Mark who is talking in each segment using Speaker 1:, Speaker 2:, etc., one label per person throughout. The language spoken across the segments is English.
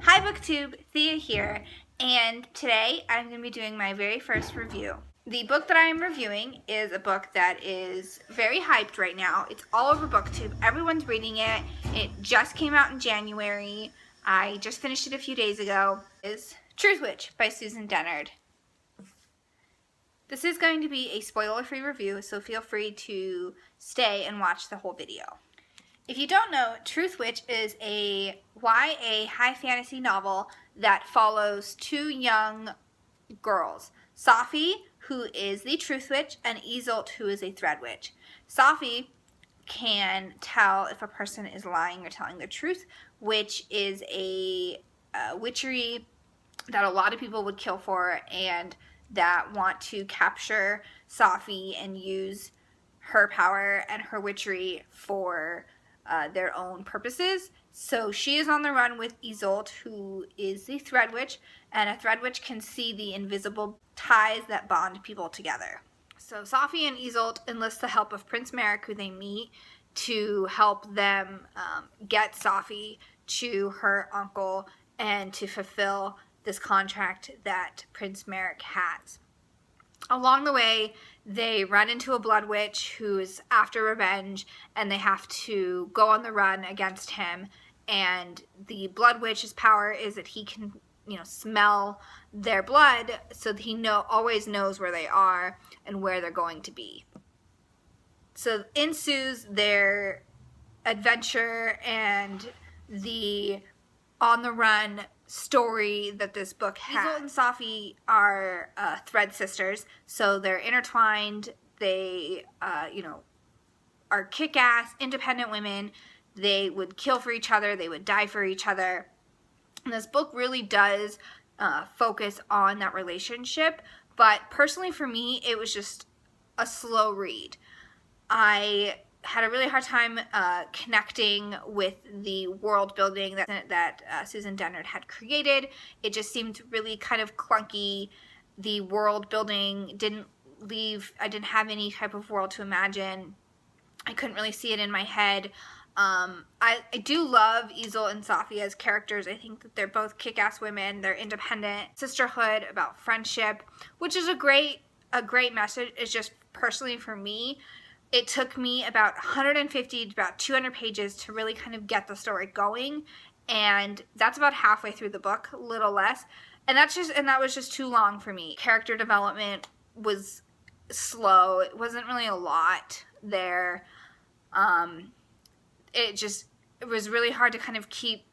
Speaker 1: Hi BookTube, Thea here, and today I'm going to be doing my very first review. The book that I am reviewing is a book that is very hyped right now. It's all over BookTube. Everyone's reading it. It just came out in January. I just finished it a few days ago. It's Truthwitch by Susan Dennard. This is going to be a spoiler-free review, so feel free to stay and watch the whole video. If you don't know, Truthwitch is a YA high fantasy novel that follows two young girls, Safi, who is the Truthwitch, and Isolde, who is a Threadwitch. Safi can tell if a person is lying or telling the truth, which is a witchery that a lot of people would kill for and that want to capture Safi and use her power and her witchery for their own purposes. So she is on the run with Isolde, who is the Threadwitch, and a Threadwitch can see the invisible ties that bond people together. So Safi and Isolde enlist the help of Prince Merrick, who they meet, to help them get Safi to her uncle and to fulfill this contract that Prince Merrick has. Along the way, they run into a blood witch who's after revenge, and they have to go on the run against him. And the blood witch's power is that he can, smell their blood, so that he always knows where they are and where they're going to be. So ensues their adventure and the on-the-run story that this book has. Isolde and Safi are thread sisters, so they're intertwined. They, are kick-ass, independent women. They would kill for each other. They would die for each other. And this book really does focus on that relationship, but personally for me, it was just a slow read. I had a really hard time connecting with the world building that Susan Dennard had created. It just seemed really kind of clunky. The world building I didn't have any type of world to imagine. I couldn't really see it in my head. I do love Isolde and Safi as characters. I think that they're both kick-ass women. They're independent, sisterhood, about friendship, which is a great message. It's just personally for me, it took me about 150 to about 200 pages to really kind of get the story going, and that's about halfway through the book, a little less, and that was just too long for me. Character development was slow. It wasn't really a lot there. It was really hard to kind of keep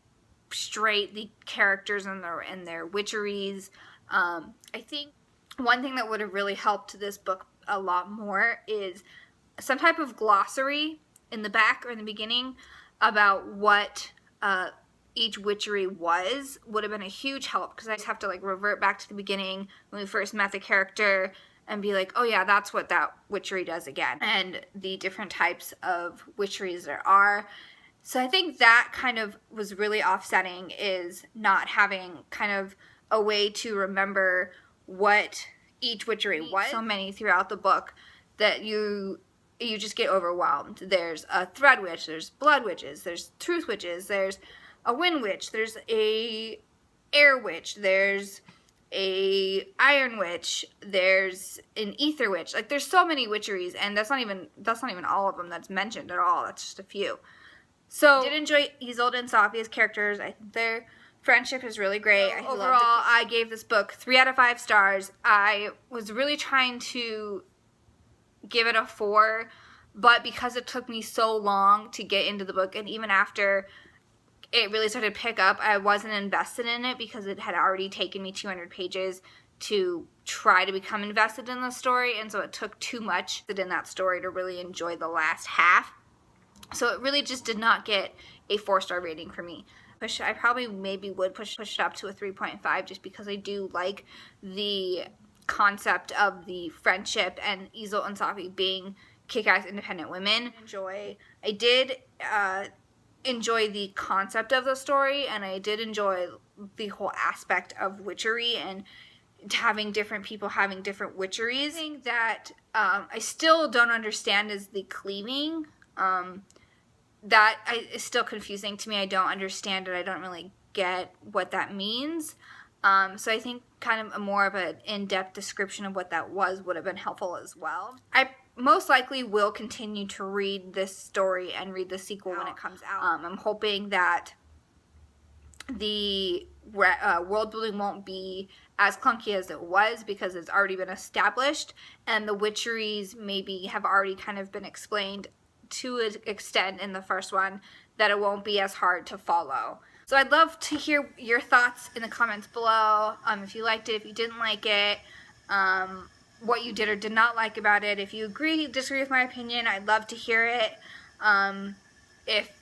Speaker 1: straight the characters and their witcheries. I think one thing that would have really helped this book a lot more is some type of glossary in the back or in the beginning about what each witchery would have been a huge help, because I just have to revert back to the beginning when we first met the character and be like, oh yeah, that's what that witchery does again, and the different types of witcheries there are. So I think that kind of was really offsetting, is not having kind of a way to remember what each witchery was. So many throughout the book that you just get overwhelmed. There's a thread witch, there's blood witches, there's truth witches, there's a wind witch, there's a air witch, there's a iron witch, there's an ether witch. There's so many witcheries, and that's not even all of them that's mentioned at all. That's just a few. So I did enjoy Isolde and Safi as characters. I think their friendship is really great. Overall, I gave this book 3 out of 5 stars. I was really trying to give it a 4, but because it took me so long to get into the book, and even after it really started to pick up, I wasn't invested in it because it had already taken me 200 pages to try to become invested in the story, and so it took too much in that story to really enjoy the last half. So it really just did not get a 4-star rating for me. I probably maybe would push it up to a 3.5 just because I do like the concept of the friendship and Isolde and Safi being kick-ass independent women. I did enjoy the concept of the story, and I did enjoy the whole aspect of witchery and having different people having different witcheries. The thing that I still don't understand is the cleaving. That is still confusing to me. I don't understand it. I don't really get what that means. So I think kind of a more of an in-depth description of what that was would have been helpful as well. I most likely will continue to read this story and read the sequel when it comes out. I'm hoping that the world building won't be as clunky as it was because it's already been established, and the witcheries maybe have already kind of been explained to an extent in the first one that it won't be as hard to follow. So I'd love to hear your thoughts in the comments below, if you liked it, if you didn't like it, what you did or did not like about it. If you agree, disagree with my opinion, I'd love to hear it. If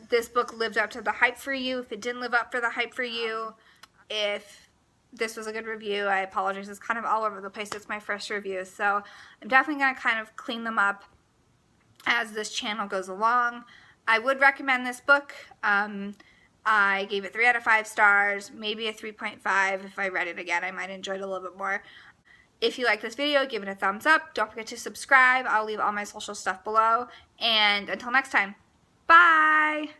Speaker 1: this book lived up to the hype for you, if it didn't live up for the hype for you, if this was a good review, I apologize. It's kind of all over the place. It's my first review, so I'm definitely going to kind of clean them up as this channel goes along. I would recommend this book. I gave it 3 out of 5 stars, maybe a 3.5. If I read it again, I might enjoy it a little bit more. If you like this video, give it a thumbs up. Don't forget to subscribe. I'll leave all my social stuff below. And until next time, bye!